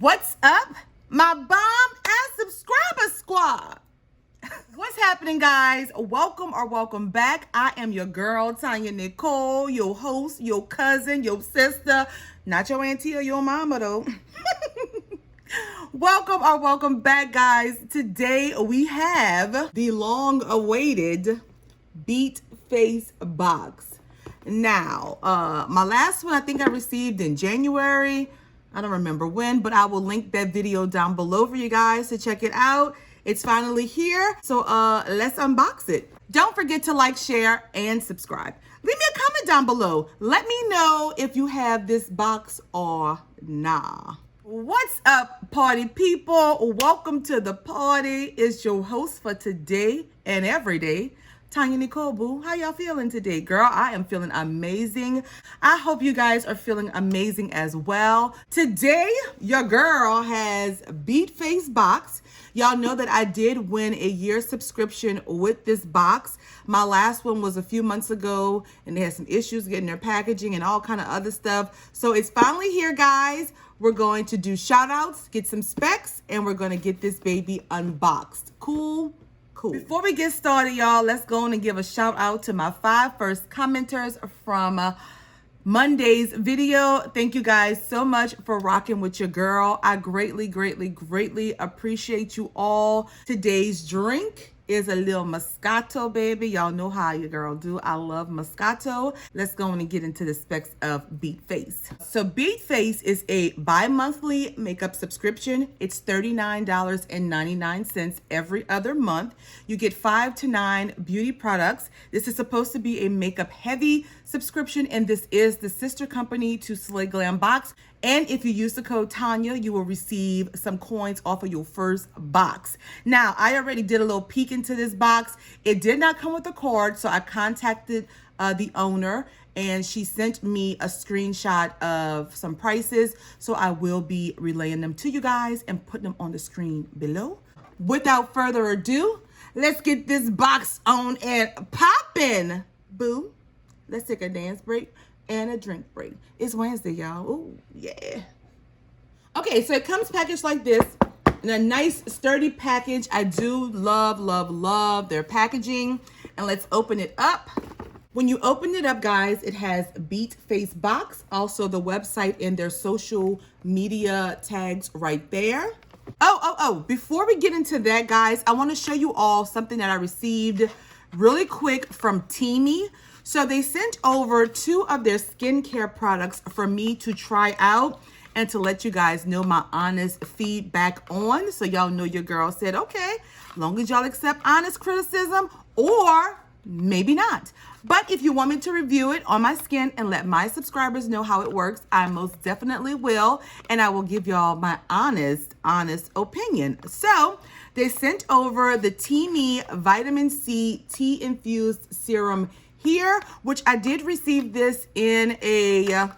What's up, my bomb and subscriber squad? What's happening, guys? Welcome back. I am your girl, TonyaNicole, your host, your cousin, your sister. Not your auntie or your mama, though. Welcome back, guys. Today we have the long-awaited BeatFace box. Now, my last one I think I received in January. I don't remember when, but I will link that video down below for you guys to check it out. It's finally here, so let's unbox it. Don't forget to like, share, and subscribe. Leave me a comment down below. Let me know if you have this box or nah. What's up, party people? Welcome to the party. It's your host for today and every day, TonyaNicole, boo. How y'all feeling today? Girl, I am feeling amazing. I hope you guys are feeling amazing as well. Today, your girl has BeatFace box. Y'all know that I did win a year subscription with this box. My last one was a few months ago, and they had some issues getting their packaging and all kind of other stuff. So it's finally here, guys. We're going to do shout outs, get some specs, and we're going to get this baby unboxed. Cool? Cool. Before we get started, y'all, let's go on and give a shout out to my 5 first commenters from Monday's video. Thank you guys so much for rocking with your girl. I greatly appreciate you all. Today's drink is a little Moscato, baby. Y'all know how your girl do. I love Moscato. Let's go on and get into the specs of BeatFace. So BeatFace is a bi-monthly makeup subscription. It's $39.99 every other month. You get 5 to 9 beauty products. This is supposed to be a makeup heavy subscription, and this is the sister company to Slay Glam Box. And if you use the code Tonya, you will receive some coins off of your first box. Now, I already did a little peek into this box. It did not come with a card, so I contacted the owner, and she sent me a screenshot of some prices. So I will be relaying them to you guys and putting them on the screen below. Without further ado, let's get this box on and popping, boo. Let's take a dance break and a drink break. It's Wednesday, y'all. Ooh, yeah. Okay, so it comes packaged like this in a nice sturdy package. I do love their packaging. And let's open it up. When you open it up, guys, it has BeatFace box, also the website and their social media tags right there. Oh, before we get into that, guys, I want to show you all something that I received really quick from Teami. So they sent over 2 of their skincare products for me to try out and to let you guys know my honest feedback on. So y'all know your girl said, okay, as long as y'all accept honest criticism, or maybe not. But if you want me to review it on my skin and let my subscribers know how it works, I most definitely will. And I will give y'all my honest opinion. So they sent over the TME Vitamin C Tea Infused Serum here, which I did receive this in the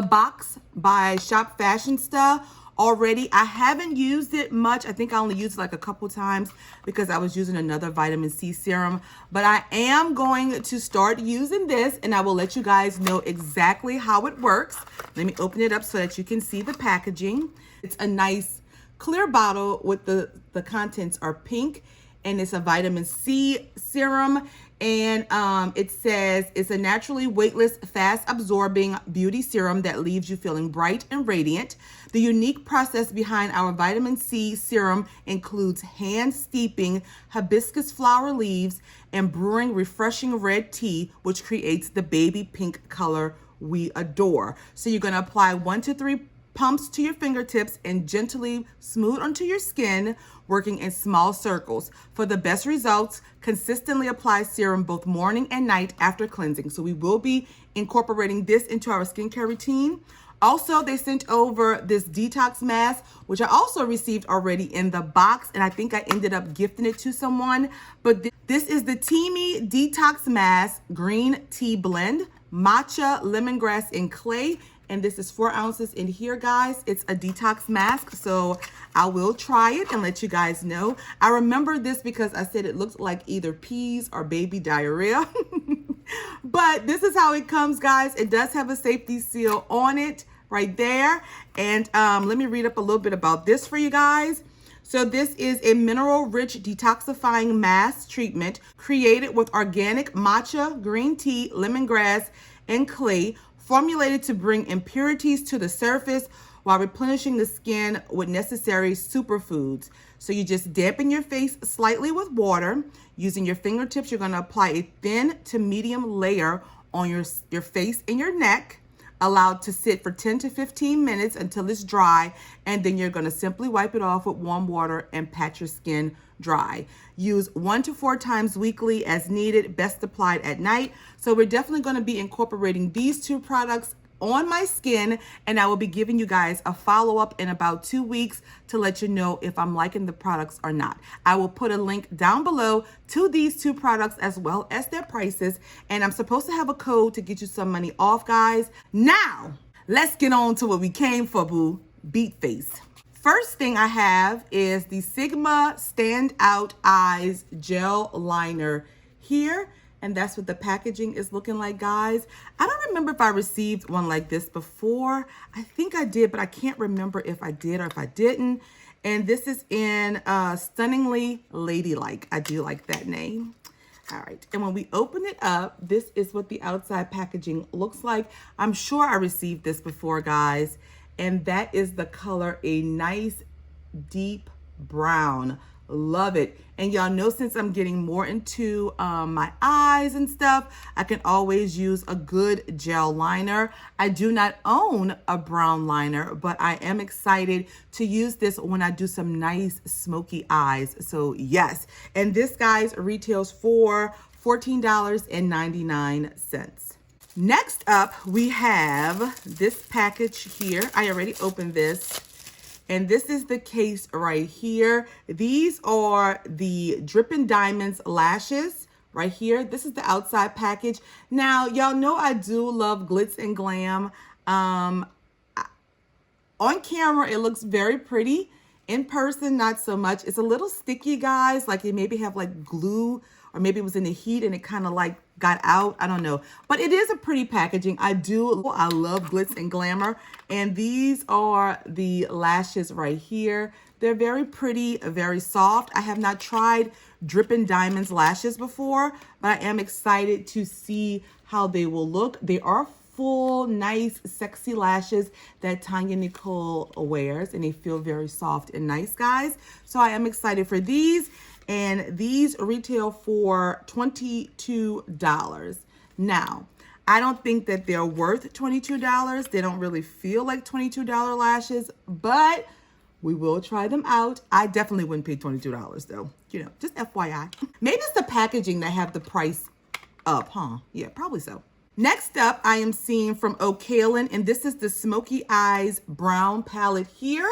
box by Shop Fashion Stuff already. I haven't used it much. I think I only used it like a couple times because I was using another vitamin C serum, but I am going to start using this, and I will let you guys know exactly how it works. Let me open it up so that you can see the packaging. It's a nice clear bottle with the contents are pink, and it's a vitamin C serum. And it says it's a naturally weightless, fast absorbing beauty serum that leaves you feeling bright and radiant. The unique process behind our vitamin C serum includes hand steeping hibiscus flower leaves and brewing refreshing red tea, which creates the baby pink color we adore. So you're going to apply 1 to 3 pumps to your fingertips and gently smooth onto your skin, working in small circles. For the best results, consistently apply serum both morning and night after cleansing. So we will be incorporating this into our skincare routine. Also, they sent over this detox mask, which I also received already in the box, and I think I ended up gifting it to someone. But this is the TME Detox Mask Green Tea Blend, Matcha, Lemongrass, and Clay. And this is 4 ounces in here, guys. It's a detox mask, so I will try it and let you guys know. I remember this because I said it looks like either peas or baby diarrhea. But this is how it comes, guys. It does have a safety seal on it. right there. And let me read up a little bit about this for you guys. So this is a mineral-rich detoxifying mask treatment created with organic matcha, green tea, lemongrass, and clay, formulated to bring impurities to the surface while replenishing the skin with necessary superfoods. So you just dampen your face slightly with water. Using your fingertips, you're going to apply a thin to medium layer on your face and your neck, allowed to sit for 10 to 15 minutes until it's dry, and then you're going to simply wipe it off with warm water and pat your skin dry. Use 1 to 4 times weekly as needed, best applied at night. So we're definitely going to be incorporating these 2 products on my skin, and I will be giving you guys a follow-up in about 2 weeks to let you know if I'm liking the products or not. I will put a link down below to these 2 products as well as their prices, and I'm supposed to have a code to get you some money off, guys. Now, let's get on to what we came for, boo. BeatFace. First thing I have is the Sigma Standout Eyes Gel Liner here. And that's what the packaging is looking like, guys. I don't remember if I received one like this before. I think I did, but I can't remember if I did or if I didn't. And this is in Stunningly Ladylike. I do like that name. All right, and when we open it up, this is what the outside packaging looks like. I'm sure I received this before, guys. And that is the color, a nice deep brown. Love it. And y'all know, since I'm getting more into my eyes and stuff, I can always use a good gel liner. I do not own a brown liner, but I am excited to use this when I do some nice smoky eyes. So yes, and this, guys, retails for $14.99. Next up, we have this package here. I already opened this. And this is the case right here. These are the Drippin Diamonds lashes right here. This is the outside package. Now, y'all know I do love glitz and glam. On camera, it looks very pretty. In person, not so much. It's a little sticky, guys. Like it maybe have like glue, or maybe it was in the heat and it kind of like got out. I don't know. But it is a pretty packaging. I love glitz and glamour. And these are the lashes right here. They're very pretty, very soft. I have not tried Drippin Diamonds lashes before, but I am excited to see how they will look. They are full, nice, sexy lashes that TonyaNicole wears, and they feel very soft and nice, guys. So I am excited for these. And these retail for $22. Now, I don't think that they're worth $22. They don't really feel like $22 lashes, but we will try them out. I definitely wouldn't pay $22 though. You know, just FYI. Maybe it's the packaging that have the price up, huh? Yeah, probably so. Next up, I am seeing from Kalyan, and this is the Smoky Eyes Brown palette here.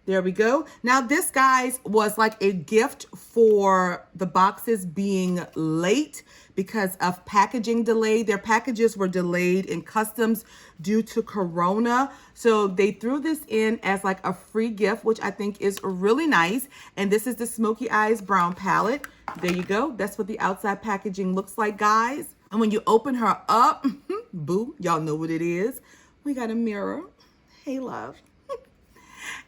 There we go. Now this, guys, was like a gift for the boxes being late because of packaging delay. Their packages were delayed in customs due to Corona. So they threw this in as like a free gift, which I think is really nice. And this is the Smoky Eyes Brown palette. There you go. That's what the outside packaging looks like, guys. And when you open her up, boo, y'all know what it is. We got a mirror. Hey, love.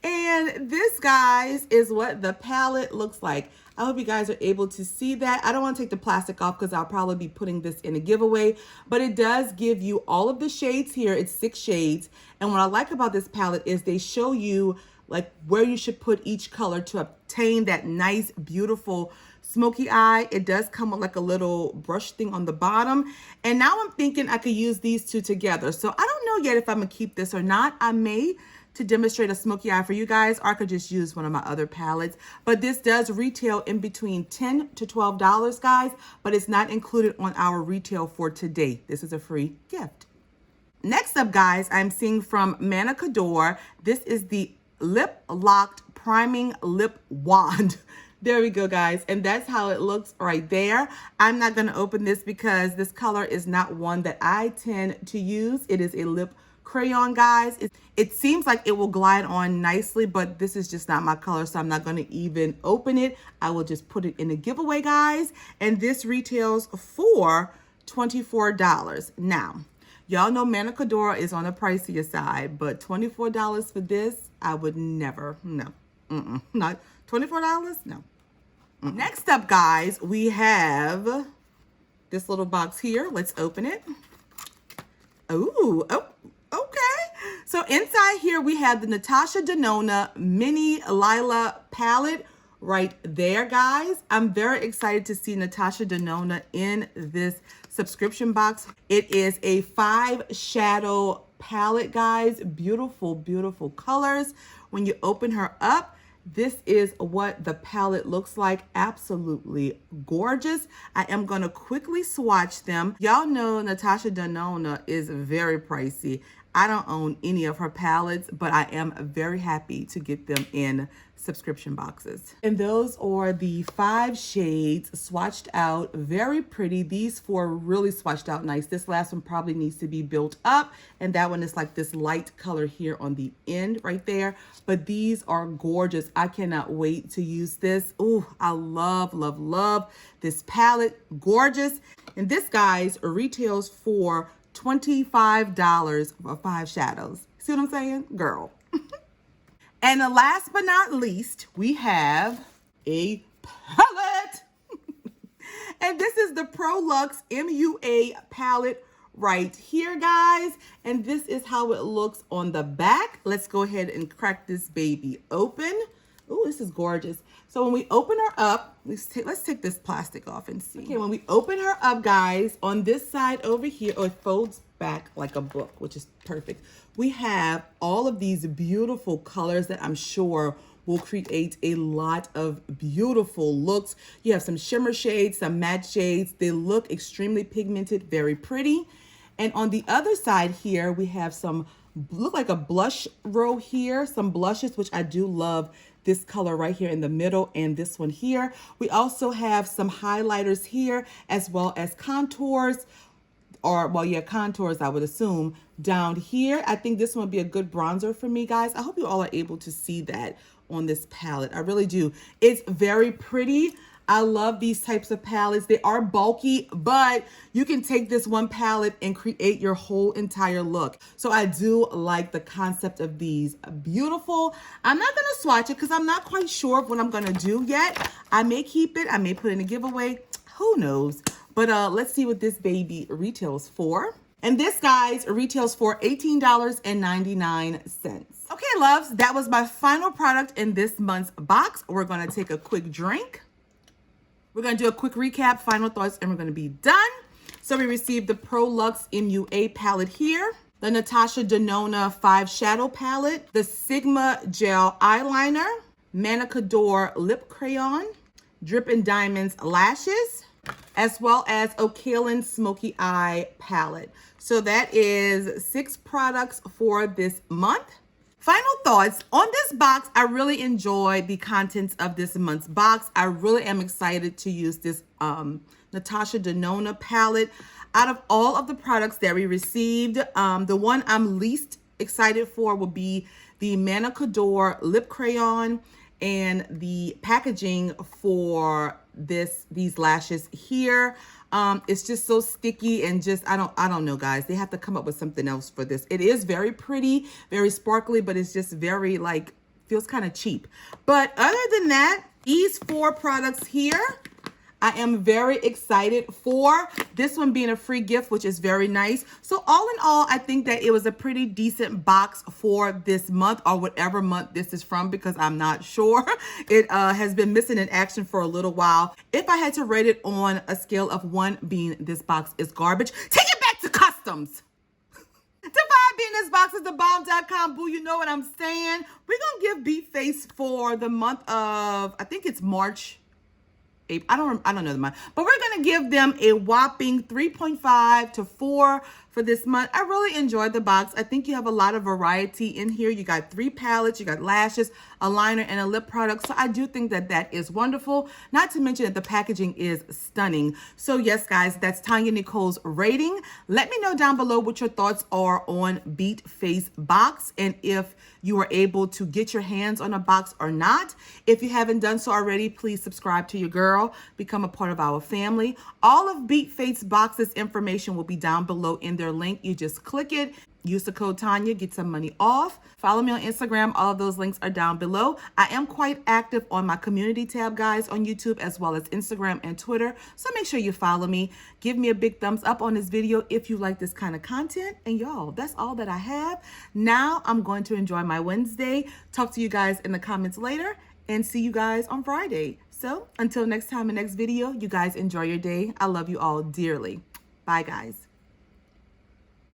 And this, guys, is what the palette looks like. I hope you guys are able to see that. I don't want to take the plastic off because I'll probably be putting this in a giveaway, but it does give you all of the shades here. It's 6 shades. And what I like about this palette is they show you like where you should put each color to obtain that nice, beautiful smoky eye. It does come with like a little brush thing on the bottom. And now I'm thinking I could use these 2 together. So I don't know yet if I'm gonna keep this or not. I may, to demonstrate a smoky eye for you guys, or I could just use one of my other palettes. But this does retail in between $10 to $12, guys, but it's not included on our retail for today. This is a free gift. Next up, guys, I'm seeing from Manic Adore. This is the Lip Locked Priming Lip Wand. There we go, guys. And that's how it looks right there. I'm not going to open this because this color is not one that I tend to use. It is a lip crayon, guys. It seems like it will glide on nicely, but this is just not my color, so I'm not going to even open it. I will just put it in a giveaway, guys. And this retails for $24. Now, Y'all know Manic Adore is on the pricier side, but $24 for this, I would never, no. Not $24? No. Next up, guys, we have this little box here. Let's open it. Ooh, oh, okay. So inside here, we have the Natasha De Nona Mini Lila Palette right there, guys. I'm very excited to see Natasha De Nona in this subscription box. It is a 5 shadow palette, guys. Beautiful, beautiful colors. When you open her up, this is what the palette looks like. Absolutely gorgeous. I am going to quickly swatch them. Y'all know Natasha De Nona is very pricey. I don't own any of her palettes, but I am very happy to get them in subscription boxes. And those are the 5 shades swatched out. Very pretty. These 4 really swatched out nice. This last one probably needs to be built up, and that one is like this light color here on the end right there. But these are gorgeous. I cannot wait to use this. Ooh, I love, love, love this palette. Gorgeous. And this, guys, retails for $25 for 5 shadows. See what I'm saying? Girl. And the last but not least, we have a palette. And this is the Pro Luxe MUA palette right here, guys. And this is how it looks on the back. Let's go ahead and crack this baby open. Oh, this is gorgeous. So when we open her up, let's take this plastic off and see. Okay, when we open her up, guys, on this side over here, it folds back like a book, which is perfect. We have all of these beautiful colors that I'm sure will create a lot of beautiful looks. You have some shimmer shades, some matte shades. They look extremely pigmented, very pretty. And on the other side here, we have some, look like a blush row here, some blushes, which I do love. This color right here in the middle and this one here. We also have some highlighters here as well as contours, or well, yeah, contours, I would assume, down here. I think this one would be a good bronzer for me, guys. I hope you all are able to see that on this palette. I really do. It's very pretty. I love these types of palettes. They are bulky, but you can take this one palette and create your whole entire look. So I do like the concept of these. Beautiful. I'm not going to swatch it because I'm not quite sure of what I'm going to do yet. I may keep it. I may put it in a giveaway. Who knows? But let's see what this baby retails for. And this, guys, retails for $18.99. Okay, loves, that was my final product in this month's box. We're going to take a quick drink. We're going to do a quick recap, final thoughts, and we're going to be done. So we received the Pro Luxe MUA palette here, the Natasha De Nona 5 shadow palette, the Sigma gel eyeliner, Manic Adore lip crayon, Drippin Diamonds lashes, as well as Kalyan smoky eye palette. So that is 6 products for this month. Final thoughts on this box. I really enjoy the contents of this month's box. I really am excited to use this Natasha De Nona palette. Out of all of the products that we received, the one I'm least excited for will be the Manic Adore lip crayon, and the packaging for these lashes here. It's just so sticky and just, I don't know, guys. They have to come up with something else for this. It is very pretty, very sparkly, but it's just very, like, feels kind of cheap. But other than that, these 4 products here, I am very excited for. This one being a free gift, which is very nice. So all in all, I think that it was a pretty decent box for this month, or whatever month this is from, because I'm not sure. It has been missing in action for a little while. If I had to rate it on a scale of 1 being this box is garbage, take it back to customs. To 5 being this box is the bomb.com, boo. You know what I'm saying? We're going to give BeatFace for the month of, I think it's March. I don't know the month, but we're going to give them a whopping 3.5 to 4 for this month. I really enjoyed the box. I think you have a lot of variety in here. You got 3 palettes, you got lashes, a liner, and a lip product. So I do think that that is wonderful. Not to mention that the packaging is stunning. So yes, guys, that's TonyaNicole's rating. Let me know down below what your thoughts are on BeatFace box, and if you were able to get your hands on a box or not. If you haven't done so already, please subscribe to your girl, become a part of our family. All of BeatFace boxes information will be down below in their their link. You just click it. Use the code Tonya, get some money off. Follow me on Instagram. All of those links are down below. I am quite active on my community tab, guys, on YouTube, as well as Instagram and Twitter. So make sure you follow me. Give me a big thumbs up on this video if you like this kind of content. And y'all, that's all that I have. Now I'm going to enjoy my Wednesday. Talk to you guys in the comments later and see you guys on Friday. So until next time and next video, you guys enjoy your day. I love you all dearly. Bye, guys.